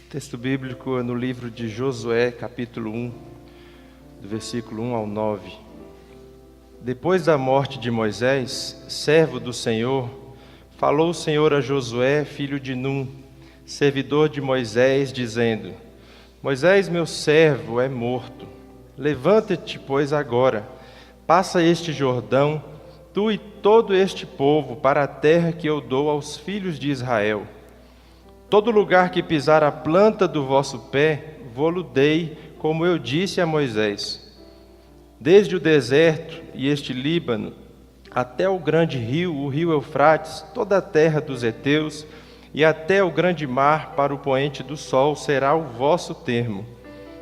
Texto bíblico no livro de Josué, capítulo 1, do versículo 1 ao 9. Depois da morte de Moisés, servo do Senhor, falou o Senhor a Josué, filho de Num, servidor de Moisés, dizendo: Moisés, meu servo, é morto. Levanta-te, pois, agora, passa este Jordão, tu e todo este povo, para a terra que eu dou aos filhos de Israel. Todo lugar que pisar a planta do vosso pé, vô-lo dei, como eu disse a Moisés. Desde o deserto e este Líbano, até o grande rio, o rio Eufrates, toda a terra dos heteus, e até o grande mar, para o poente do sol, será o vosso termo.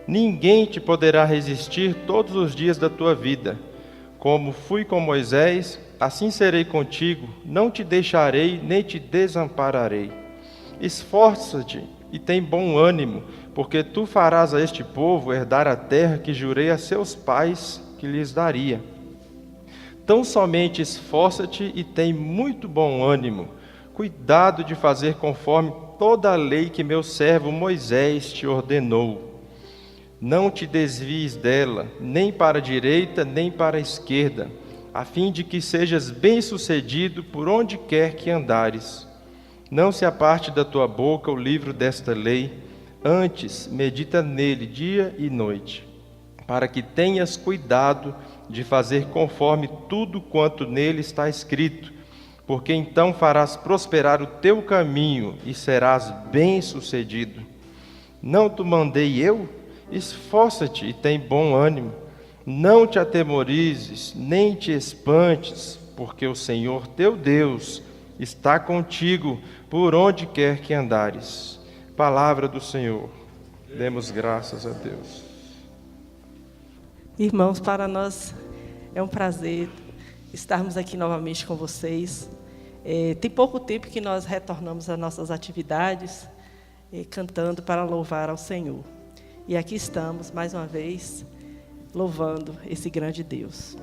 Ninguém te poderá resistir todos os dias da tua vida. Como fui com Moisés, assim serei contigo, não te deixarei, nem te desampararei. Esforça-te e tem bom ânimo, porque tu farás a este povo herdar a terra que jurei a seus pais que lhes daria. Tão somente esforça-te e tem muito bom ânimo. Cuidado de fazer conforme toda a lei que meu servo Moisés te ordenou. Não te desvies dela, nem para a direita, nem para a esquerda, a fim de que sejas bem-sucedido por onde quer que andares. Não se aparte da tua boca o livro desta lei, antes medita nele dia e noite, para que tenhas cuidado de fazer conforme tudo quanto nele está escrito, porque então farás prosperar o teu caminho e serás bem-sucedido. Não te mandei eu? Esforça-te e tem bom ânimo. Não te atemorizes, nem te espantes, porque o Senhor teu Deus está contigo por onde quer que andares. Palavra do Senhor. Demos graças a Deus. Irmãos, para nós é um prazer estarmos aqui novamente com vocês. Tem pouco tempo que nós retornamos às nossas atividades, cantando para louvar ao Senhor. E aqui estamos, mais uma vez, louvando esse grande Deus.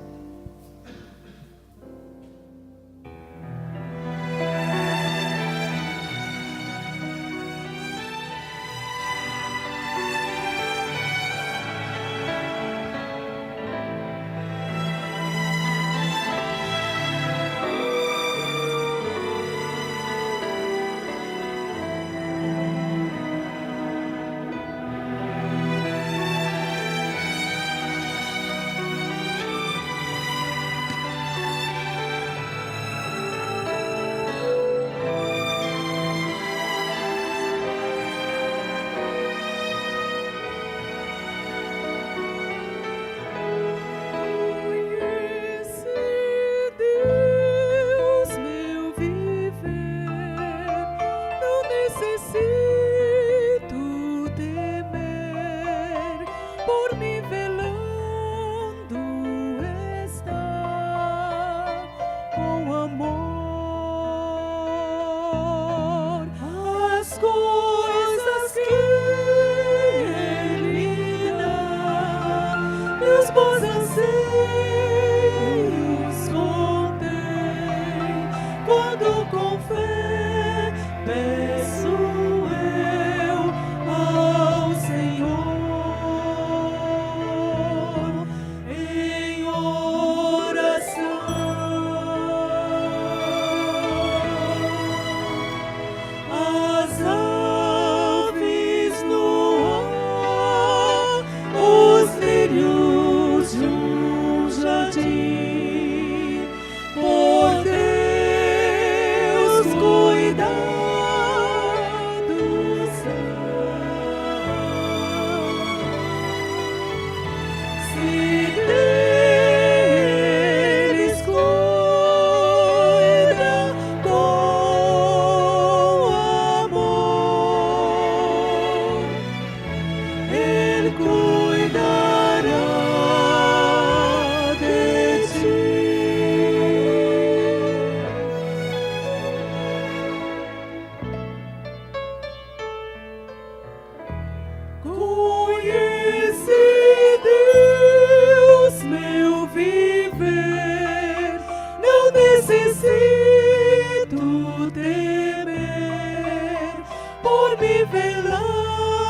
Necessito temer por me velar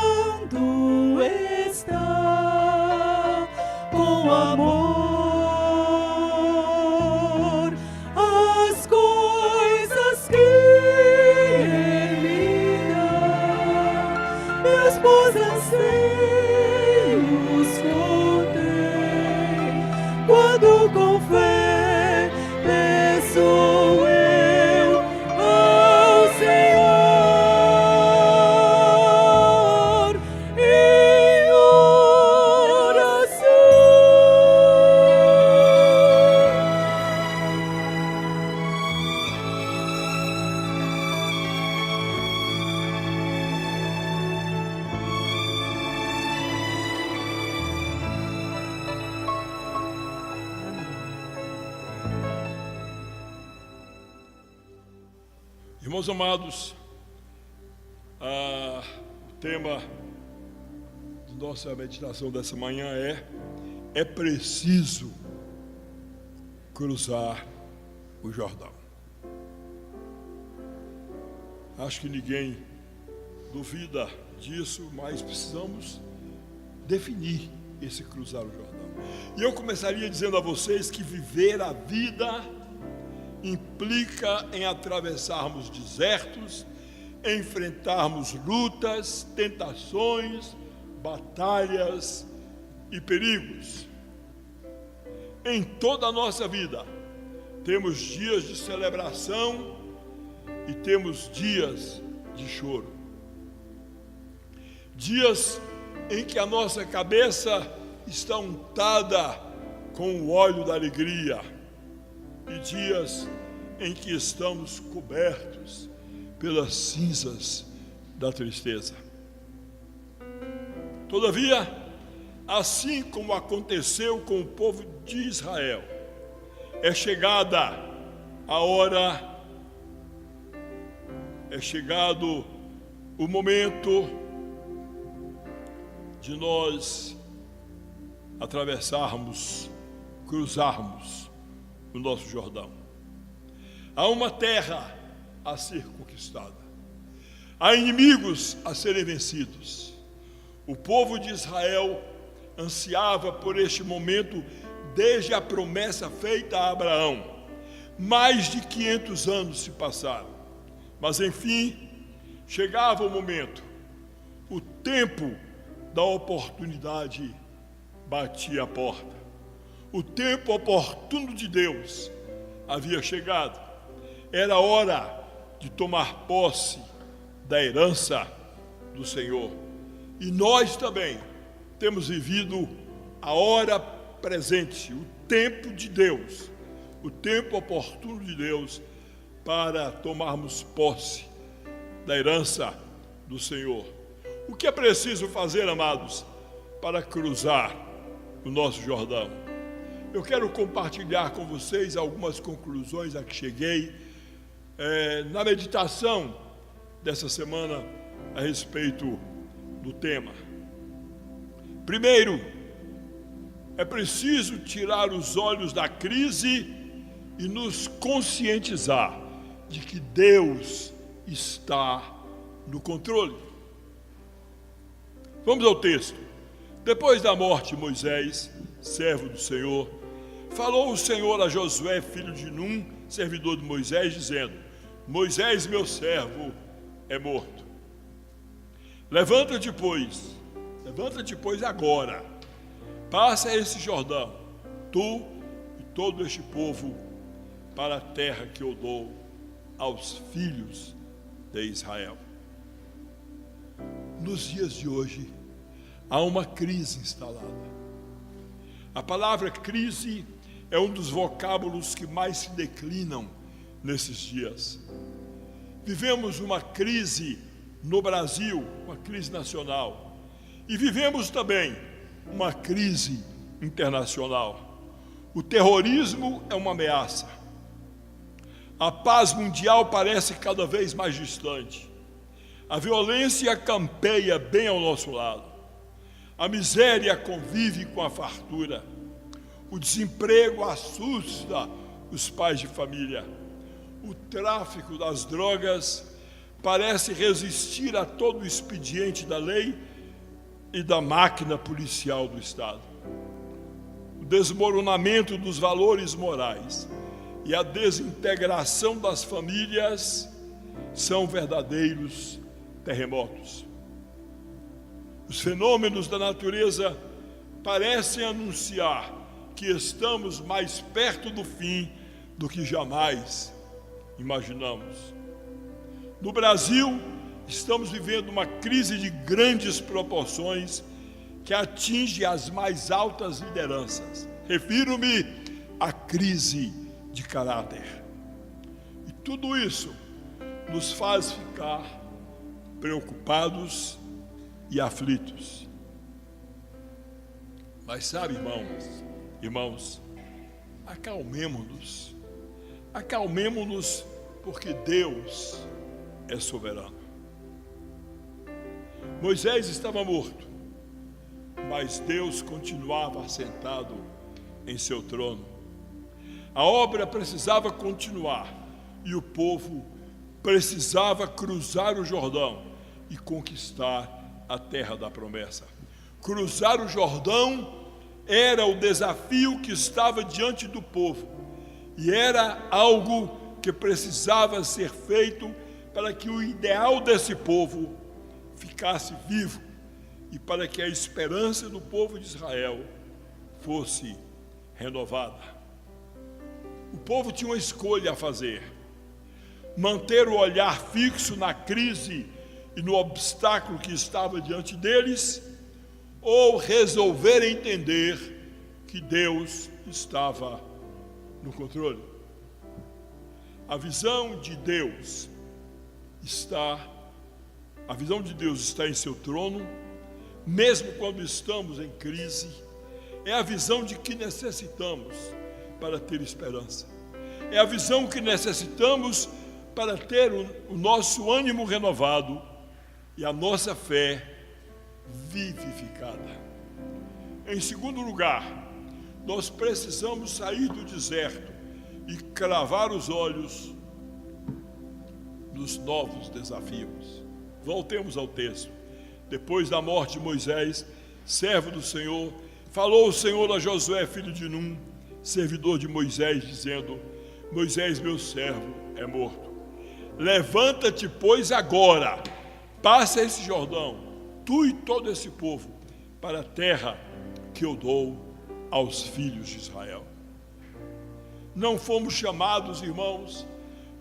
Irmãos amados, o tema de nossa meditação dessa manhã é preciso cruzar o Jordão. Acho que ninguém duvida disso, mas precisamos definir esse cruzar o Jordão. E eu começaria dizendo a vocês que viver a vida implica em atravessarmos desertos, enfrentarmos lutas, tentações, batalhas e perigos. Em toda a nossa vida, temos dias de celebração e temos dias de choro. Dias em que a nossa cabeça está untada com o óleo da alegria e dias em que estamos cobertos pelas cinzas da tristeza. Todavia, assim como aconteceu com o povo de Israel, é chegada a hora, é chegado o momento de nós atravessarmos, cruzarmos o nosso Jordão. Há uma terra a ser conquistada, há inimigos a serem vencidos. O povo de Israel ansiava por este momento desde a promessa feita a Abraão. Mais de 500 anos se passaram, mas enfim, chegava o momento, o tempo da oportunidade batia a porta. O tempo oportuno de Deus havia chegado. Era hora de tomar posse da herança do Senhor. E nós também temos vivido a hora presente, o tempo de Deus, o tempo oportuno de Deus para tomarmos posse da herança do Senhor. O que é preciso fazer, amados, para cruzar o nosso Jordão? Eu quero compartilhar com vocês algumas conclusões a que cheguei na meditação dessa semana a respeito do tema. Primeiro, é preciso tirar os olhos da crise e nos conscientizar de que Deus está no controle. Vamos ao texto. Depois da morte de Moisés, servo do Senhor, falou o Senhor a Josué, filho de Num, servidor de Moisés, dizendo: Moisés, meu servo, é morto. Levanta-te, pois agora, passa esse Jordão, tu e todo este povo, para a terra que eu dou aos filhos de Israel. Nos dias de hoje, há uma crise instalada. A palavra crise é um dos vocábulos que mais se declinam nesses dias. Vivemos uma crise no Brasil, uma crise nacional, e vivemos também uma crise internacional. O terrorismo é uma ameaça. A paz mundial parece cada vez mais distante. A violência campeia bem ao nosso lado. A miséria convive com a fartura. O desemprego assusta os pais de família. O tráfico das drogas parece resistir a todo o expediente da lei e da máquina policial do Estado. O desmoronamento dos valores morais e a desintegração das famílias são verdadeiros terremotos. Os fenômenos da natureza parecem anunciar que estamos mais perto do fim do que jamais imaginamos. No Brasil, estamos vivendo uma crise de grandes proporções que atinge as mais altas lideranças. Refiro-me à crise de caráter. E tudo isso nos faz ficar preocupados e aflitos. Mas sabe, irmãos, acalmemo-nos, porque Deus é soberano. Moisés estava morto, mas Deus continuava assentado em seu trono. A obra precisava continuar e o povo precisava cruzar o Jordão e conquistar a terra da promessa. Cruzar o Jordão era o desafio que estava diante do povo e era algo que precisava ser feito para que o ideal desse povo ficasse vivo e para que a esperança do povo de Israel fosse renovada. O povo tinha uma escolha a fazer: manter o olhar fixo na crise e no obstáculo que estava diante deles, ou resolver entender que Deus estava no controle. A visão de Deus está em seu trono, mesmo quando estamos em crise. É a visão de que necessitamos para ter esperança. É a visão que necessitamos para ter o nosso ânimo renovado e a nossa fé vivificada. Em segundo lugar, nós precisamos sair do deserto e cravar os olhos nos novos desafios. Voltemos ao texto. Depois da morte de Moisés, servo do Senhor, falou o Senhor a Josué, filho de Num, servidor de Moisés, dizendo: Moisés, meu servo, é morto. Levanta-te, pois, agora, passa esse Jordão, tu e todo esse povo, para a terra que eu dou aos filhos de Israel. Não fomos chamados, irmãos,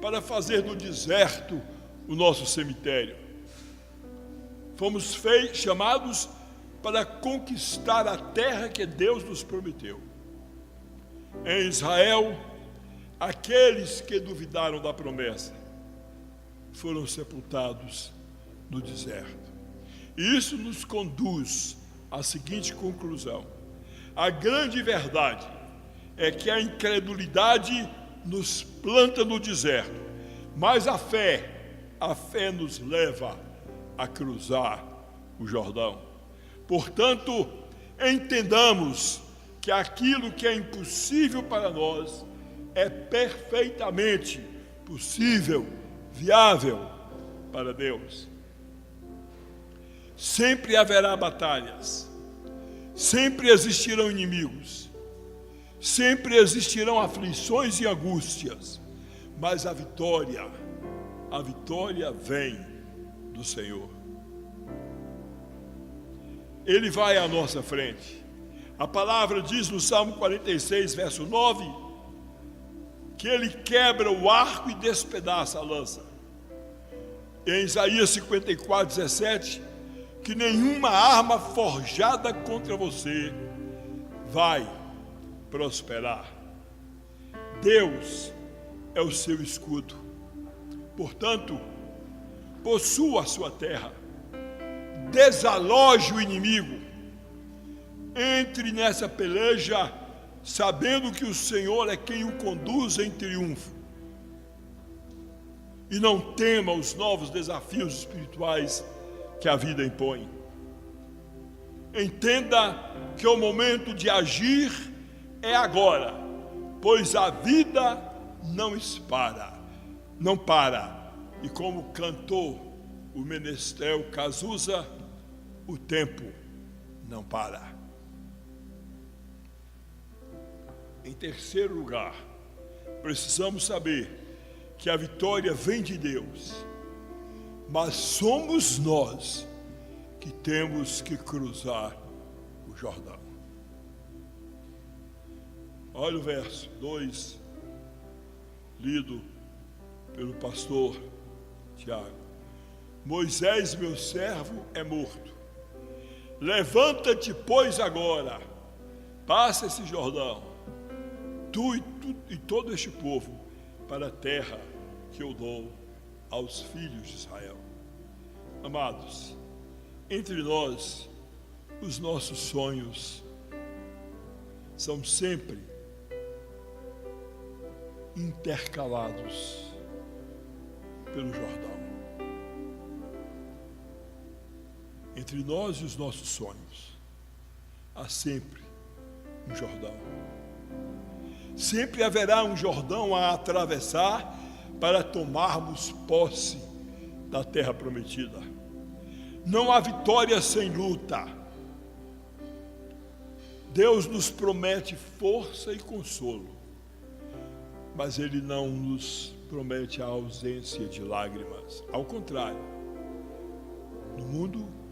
para fazer do deserto o nosso cemitério. Fomos chamados para conquistar a terra que Deus nos prometeu. Em Israel, aqueles que duvidaram da promessa foram sepultados no deserto. E isso nos conduz à seguinte conclusão: a grande verdade é que a incredulidade nos planta no deserto, mas a fé nos leva a cruzar o Jordão. Portanto, entendamos que aquilo que é impossível para nós é perfeitamente possível, viável para Deus. Sempre haverá batalhas, sempre existirão inimigos, sempre existirão aflições e angústias, mas a vitória vem do Senhor. Ele vai à nossa frente. A palavra diz no Salmo 46, verso 9, que ele quebra o arco e despedaça a lança. Em Isaías 54, 17, que nenhuma arma forjada contra você vai prosperar. Deus é o seu escudo. Portanto, possua a sua terra, desaloje o inimigo, entre nessa peleja, sabendo que o Senhor é quem o conduz em triunfo. E não tema os novos desafios espirituais que a vida impõe. Entenda que o momento de agir é agora, pois a vida não para. E como cantou o menestrel Cazuza, o tempo não para. Em terceiro lugar, precisamos saber que a vitória vem de Deus, mas somos nós que temos que cruzar o Jordão. Olha o verso 2, lido pelo pastor Tiago. Moisés, meu servo, é morto. Levanta-te, pois, agora, passa esse Jordão, tu e todo este povo, para a terra que eu dou aos filhos de Israel. Amados, entre nós, os nossos sonhos são sempre intercalados pelo Jordão. entre nós e os nossos sonhos, há sempre um Jordão. Sempre haverá um Jordão a atravessar para tomarmos posse da terra prometida. Não há vitória sem luta. Deus nos promete força e consolo, mas Ele não nos promete a ausência de lágrimas. Ao contrário, no mundo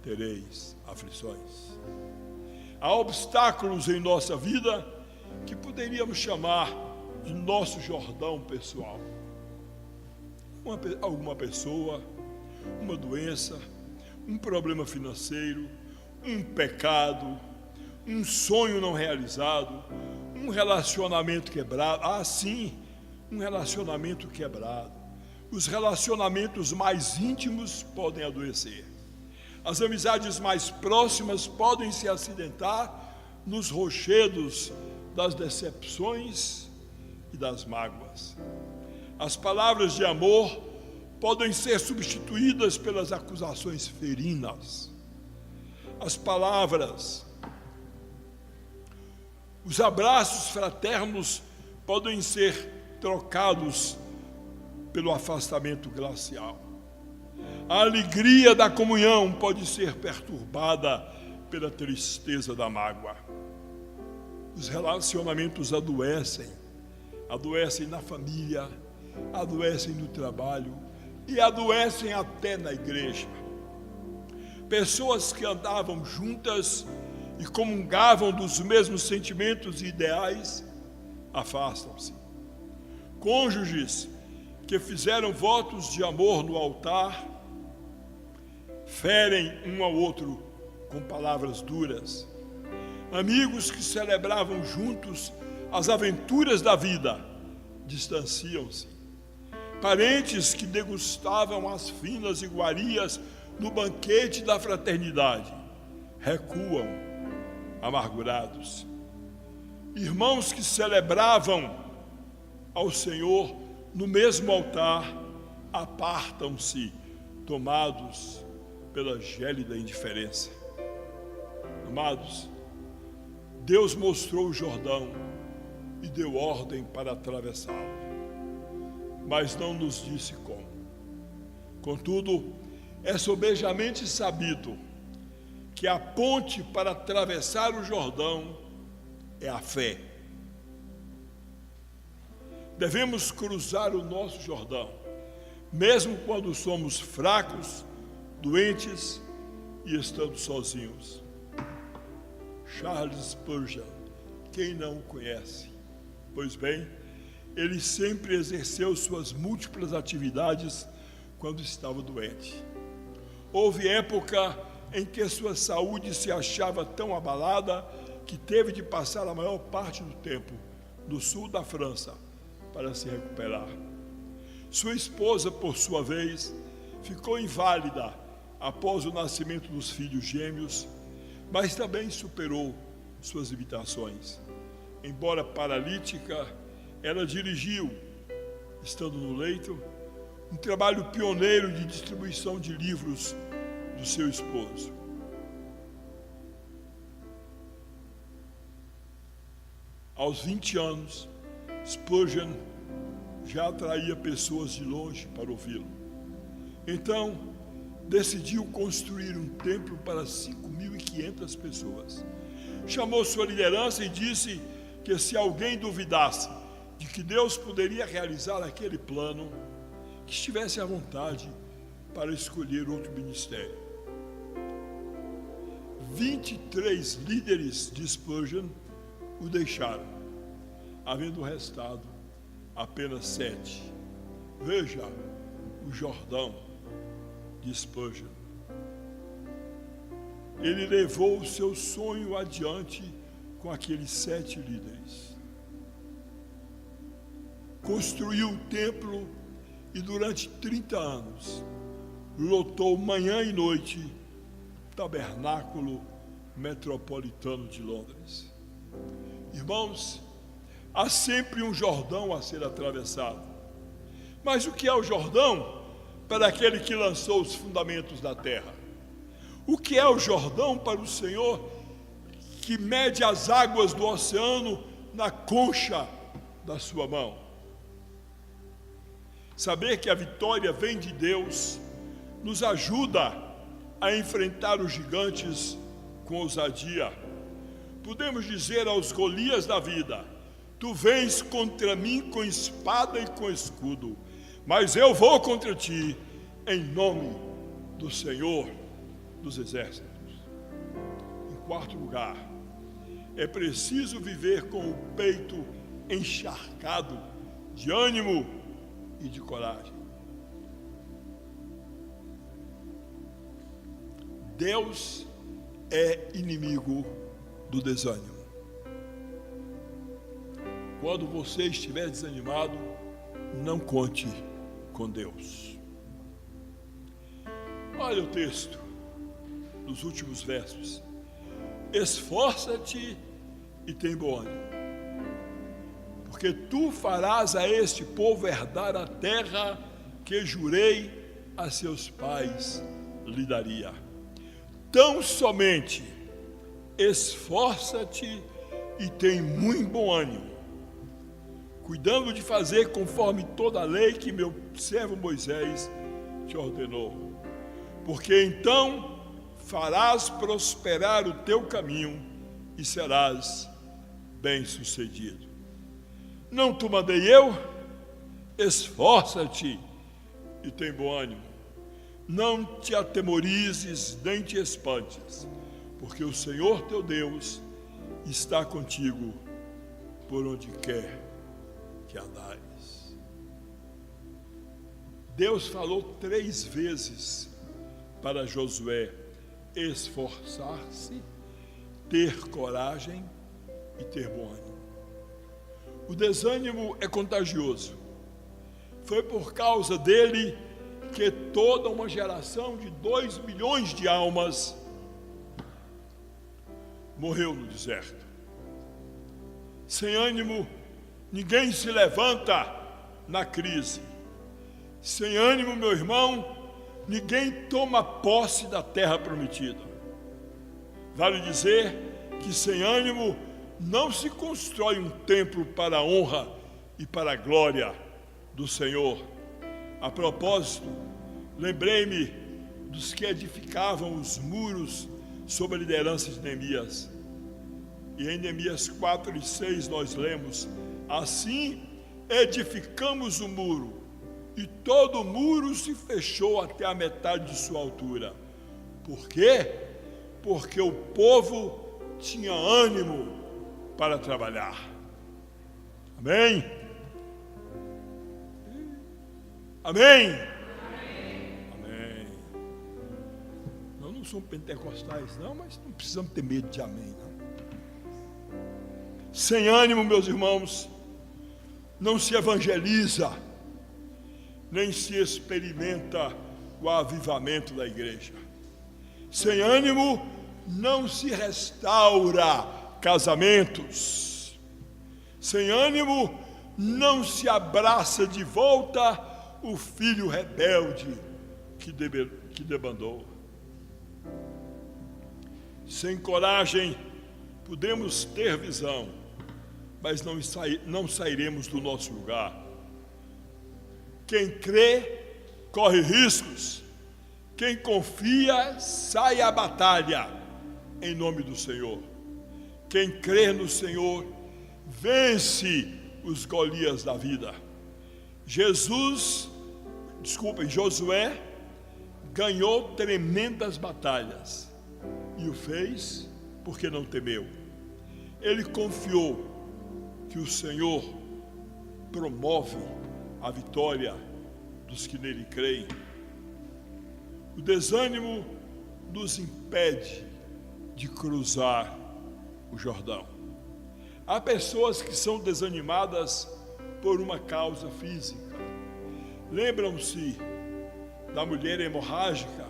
tereis aflições. Há obstáculos em nossa vida que poderíamos chamar de nosso Jordão pessoal. Alguma pessoa, uma doença, um problema financeiro, um pecado, um sonho não realizado, um relacionamento quebrado. Ah, sim, um relacionamento quebrado. Os relacionamentos mais íntimos podem adoecer. As amizades mais próximas podem se acidentar nos rochedos das decepções e das mágoas. As palavras de amor podem ser substituídas pelas acusações ferinas. As palavras, os abraços fraternos podem ser trocados pelo afastamento glacial. A alegria da comunhão pode ser perturbada pela tristeza da mágoa. Os relacionamentos adoecem na família, adoecem no trabalho e adoecem até na igreja. Pessoas que andavam juntas e comungavam dos mesmos sentimentos e ideais afastam-se. Cônjuges que fizeram votos de amor no altar ferem um ao outro com palavras duras. Amigos que celebravam juntos as aventuras da vida distanciam-se. Parentes que degustavam as finas iguarias no banquete da fraternidade recuam amargurados. Irmãos que celebravam ao Senhor no mesmo altar apartam-se, tomados pela gélida indiferença. Amados, Deus mostrou o Jordão e deu ordem para atravessá-lo, mas não nos disse como. Contudo, é sobejamente sabido que a ponte para atravessar o Jordão é a fé. Devemos cruzar o nosso Jordão, mesmo quando somos fracos, doentes e estando sozinhos. Charles Spurgeon, quem não o conhece? Pois bem, ele sempre exerceu suas múltiplas atividades quando estava doente. Houve época em que sua saúde se achava tão abalada que teve de passar a maior parte do tempo no sul da França para se recuperar. Sua esposa, por sua vez, ficou inválida após o nascimento dos filhos gêmeos, mas também superou suas limitações. Embora paralítica, ela dirigiu, estando no leito, um trabalho pioneiro de distribuição de livros do seu esposo. Aos 20 anos, Spurgeon já atraía pessoas de longe para ouvi-lo. Então, decidiu construir um templo para 5.500 pessoas. Chamou sua liderança e disse que se alguém duvidasse de que Deus poderia realizar aquele plano, que estivesse à vontade para escolher outro ministério. 23 líderes de Spurgeon o deixaram, havendo restado apenas 7. Veja o Jordão de Spurgeon. Ele levou o seu sonho adiante com aqueles 7 líderes. Construiu o templo e durante 30 anos lotou manhã e noite o tabernáculo metropolitano de Londres. Irmãos, há sempre um Jordão a ser atravessado. Mas o que é o Jordão para aquele que lançou os fundamentos da terra? O que é o Jordão para o Senhor, que mede as águas do oceano na concha da sua mão? Saber que a vitória vem de Deus nos ajuda a enfrentar os gigantes com ousadia. Podemos dizer aos Golias da vida: tu vens contra mim com espada e com escudo, mas eu vou contra ti em nome do Senhor dos Exércitos. Em quarto lugar, é preciso viver com o peito encharcado de ânimo e de coragem. Deus é inimigo do desânimo. Quando você estiver desanimado, não conte com Deus. Olha o texto dos últimos versos. Esforça-te e tem bom ânimo, porque tu farás a este povo herdar a terra que jurei a seus pais lhe daria. Tão somente esforça-te e tem muito bom ânimo, cuidando de fazer conforme toda a lei que meu servo Moisés te ordenou, porque então farás prosperar o teu caminho e serás bem-sucedido. Não te mandei eu? Esforça-te e tem bom ânimo. Não te atemorizes nem te espantes, porque o Senhor teu Deus está contigo por onde quer que andares. Deus falou 3 vezes para Josué esforçar-se, ter coragem e ter bom ânimo. O desânimo é contagioso. Foi por causa dele que toda uma geração de 2 milhões de almas morreu no deserto. Sem ânimo, ninguém se levanta na crise. Sem ânimo, meu irmão, ninguém toma posse da terra prometida. Vale dizer que sem ânimo não se constrói um templo para a honra e para a glória do Senhor. A propósito, lembrei-me dos que edificavam os muros sob a liderança de Neemias. E em Neemias 4:6 nós lemos: assim edificamos o muro, e todo o muro se fechou até a metade de sua altura. Por quê? Porque o povo tinha ânimo para trabalhar. Amém? Amém? Amém. Nós não somos pentecostais não, mas não precisamos ter medo de amém não. Sem ânimo, meus irmãos, não se evangeliza, nem se experimenta o avivamento da igreja. Sem ânimo, não se restaura casamentos. Sem ânimo, não se abraça de volta o filho rebelde que debandou. Sem coragem, podemos ter visão, mas não sairemos do nosso lugar. Quem crê, corre riscos. Quem confia, sai à batalha em nome do Senhor. Quem crê no Senhor, vence os Golias da vida. Josué ganhou tremendas batalhas e o fez porque não temeu. Ele confiou que o Senhor promove a vitória dos que nele creem. O desânimo nos impede de cruzar o Jordão. Há pessoas que são desanimadas por uma causa física. Lembram-se da mulher hemorrágica?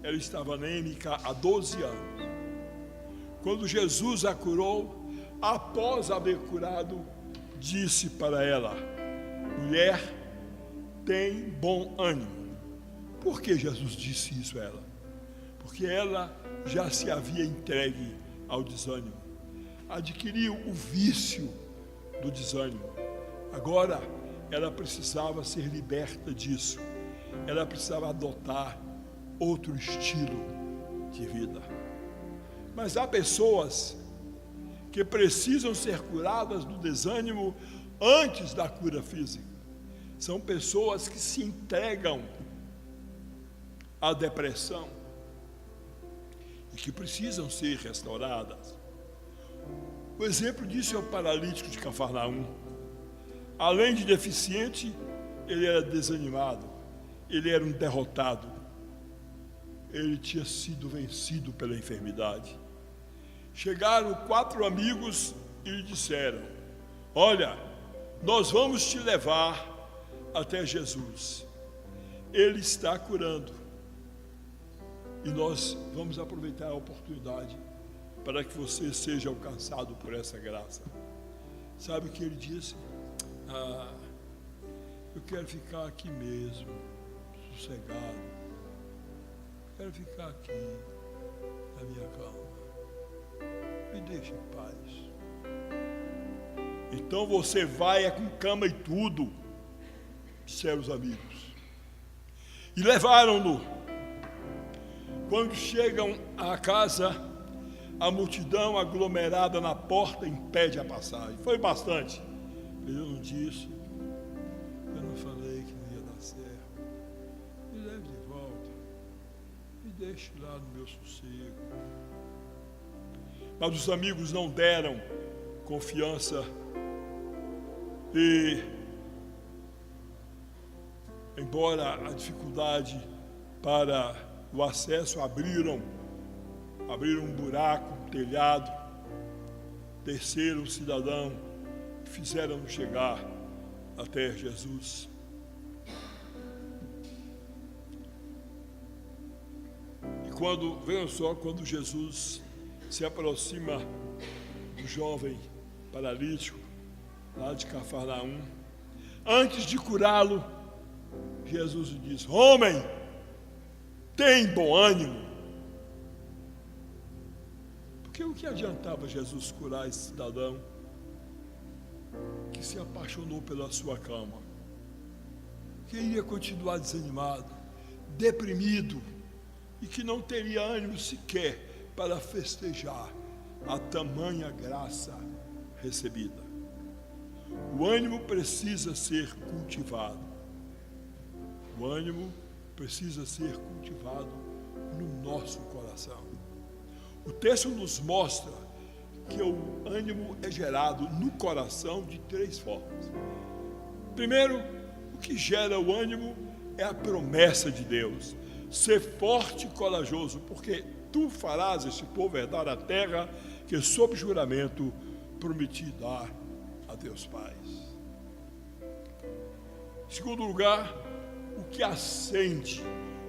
Ela estava anêmica há 12 anos. Quando Jesus a curou, após haver curado, disse para ela: mulher, tem bom ânimo. Por que Jesus disse isso a ela? porque ela já se havia entregue ao desânimo, adquiriu o vício do desânimo. Agora ela precisava ser liberta disso, ela precisava adotar outro estilo de vida. Mas há pessoas que precisam ser curadas do desânimo antes da cura física. São pessoas que se entregam à depressão e que precisam ser restauradas. O exemplo disso é o paralítico de Cafarnaum. Além de deficiente, ele era desanimado, ele era um derrotado, ele tinha sido vencido pela enfermidade. Chegaram 4 amigos e lhe disseram: olha, nós vamos te levar até Jesus, ele está curando, e nós vamos aproveitar a oportunidade para que você seja alcançado por essa graça. Sabe o que ele disse? Eu quero ficar aqui mesmo, sossegado, quero ficar aqui na minha cama, me deixe em paz. Então você vai com cama e tudo, disseram os amigos, e levaram-no. Quando chegam à casa, a multidão aglomerada na porta impede a passagem. Foi bastante. Eu não disse, eu não falei que não ia dar certo. Me leve de volta, me deixe lá no meu sossego. Mas os amigos não deram confiança e, embora a dificuldade para o acesso, abriram um buraco, um telhado, desceram o cidadão, fizeram-no chegar até Jesus. E quando Jesus se aproxima do jovem paralítico, lá de Cafarnaum, antes de curá-lo, Jesus lhe diz: homem, tem bom ânimo. Porque o que adiantava Jesus curar esse cidadão que se apaixonou pela sua cama, que iria continuar desanimado, deprimido, e que não teria ânimo sequer para festejar a tamanha graça recebida? O ânimo precisa ser cultivado. O ânimo precisa ser cultivado no nosso coração. O texto nos mostra que o ânimo é gerado no coração de 3 formas. Primeiro, o que gera o ânimo é a promessa de Deus: ser forte e corajoso, porque tu farás este povo herdar a terra que sob juramento prometi dar a teus pais. Em segundo lugar, o que acende,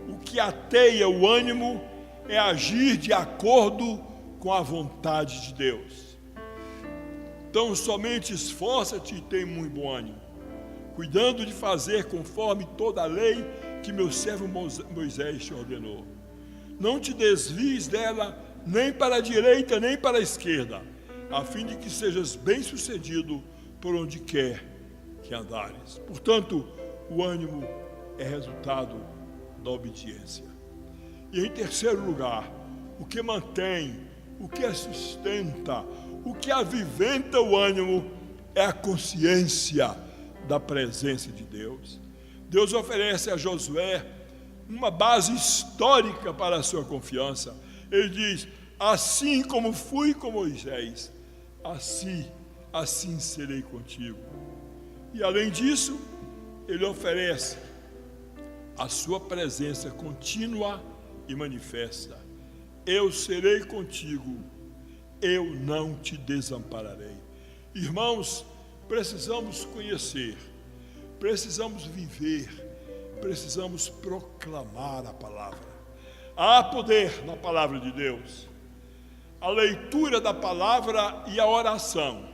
o que ateia o ânimo é agir de acordo com a vontade de Deus. Então somente esforça-te e tem muito bom ânimo, cuidando de fazer conforme toda a lei que meu servo Moisés te ordenou. Não te desvies dela nem para a direita nem para a esquerda, a fim de que sejas bem-sucedido por onde quer que andares. Portanto, o ânimo é resultado da obediência. E em terceiro lugar, o que mantém, o que sustenta, o que aviventa o ânimo é a consciência da presença de Deus. Deus oferece a Josué uma base histórica para a sua confiança. Ele diz: assim como fui com Moisés, assim serei contigo. E além disso, ele oferece a sua presença contínua e manifesta: eu serei contigo, eu não te desampararei. Irmãos, precisamos conhecer, precisamos viver, precisamos proclamar a palavra. Há poder na palavra de Deus. A leitura da palavra e a oração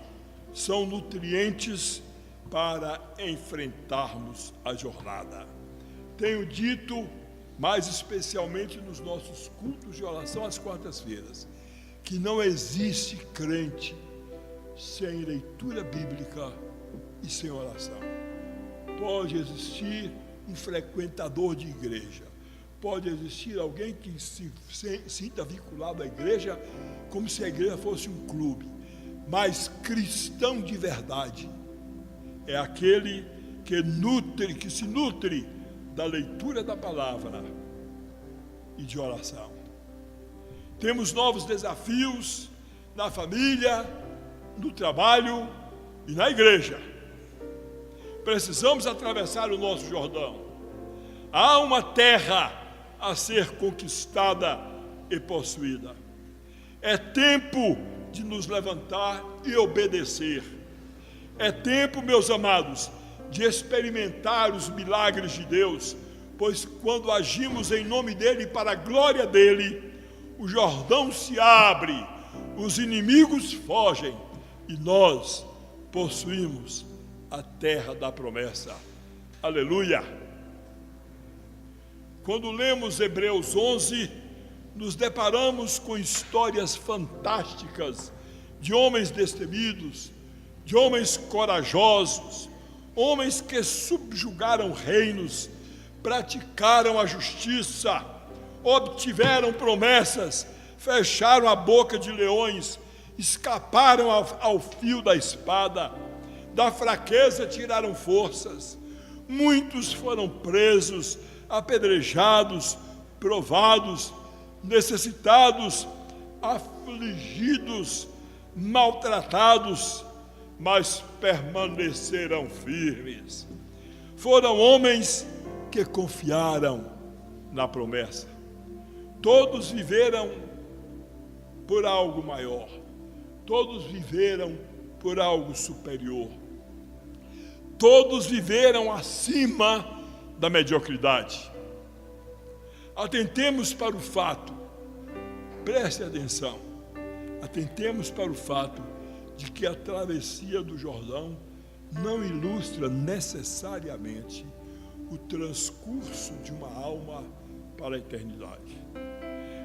são nutrientes para enfrentarmos a jornada. Tenho dito mais especialmente nos nossos cultos de oração às quartas-feiras, que não existe crente sem leitura bíblica e sem oração. Pode existir um frequentador de igreja, pode existir alguém que se sinta vinculado à igreja como se a igreja fosse um clube, mas cristão de verdade é aquele que se nutre da leitura da palavra e de oração. Temos novos desafios na família, no trabalho e na igreja. Precisamos atravessar o nosso Jordão. Há uma terra a ser conquistada e possuída. É tempo de nos levantar e obedecer. É tempo, meus amados, de experimentar os milagres de Deus, pois quando agimos em nome dEle e para a glória dEle, o Jordão se abre, os inimigos fogem e nós possuímos a terra da promessa. Aleluia! Quando lemos Hebreus 11, nos deparamos com histórias fantásticas de homens destemidos, de homens corajosos, homens que subjugaram reinos, praticaram a justiça, obtiveram promessas, fecharam a boca de leões, escaparam ao fio da espada, da fraqueza tiraram forças. Muitos foram presos, apedrejados, provados, necessitados, afligidos, maltratados, mas permaneceram firmes. Foram homens que confiaram na promessa. Todos viveram por algo maior. Todos viveram por algo superior. Todos viveram acima da mediocridade. Atentemos para o fato, preste atenção, atentemos para o fato de que a travessia do Jordão não ilustra necessariamente o transcurso de uma alma para a eternidade.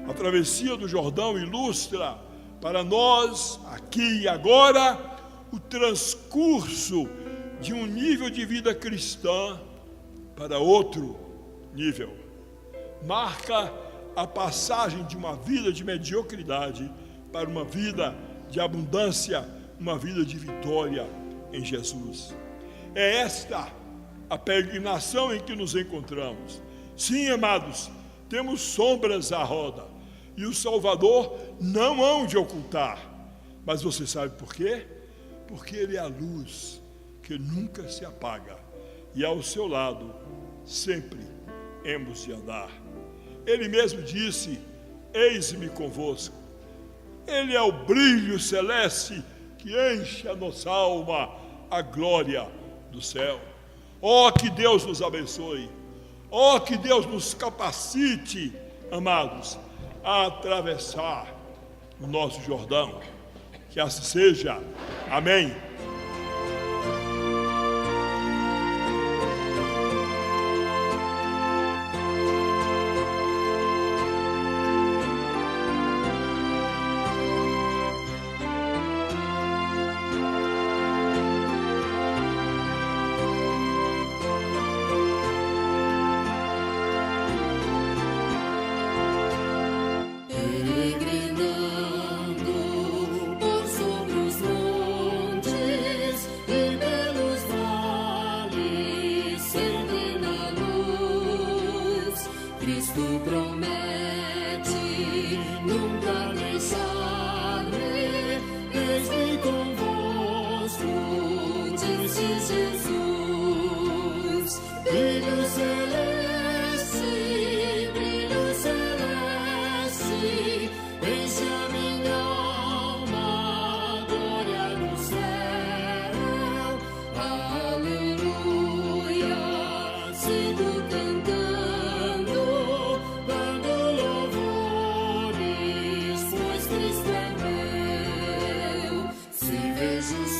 A travessia do Jordão ilustra para nós, aqui e agora, o transcurso de um nível de vida cristã para outro nível. Marca a passagem de uma vida de mediocridade para uma vida de abundância, uma vida de vitória em Jesus. É esta a peregrinação em que nos encontramos. Sim, amados, temos sombras à roda e o Salvador não hão de ocultar. Mas você sabe por quê? Porque Ele é a luz que nunca se apaga e ao seu lado sempre hemos de andar. Ele mesmo disse: eis-me convosco. Ele é o brilho celeste que enche a nossa alma, a glória do céu. Oh, que Deus nos abençoe. Oh, que Deus nos capacite, amados, a atravessar o nosso Jordão. Que assim seja. Amém.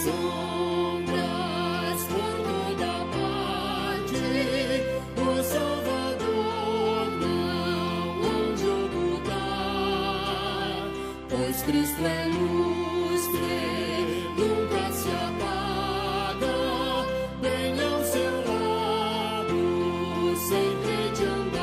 Sombras por toda parte, o sol Cristo é luz que nunca se apaga, bem ao seu lado sempre de andar.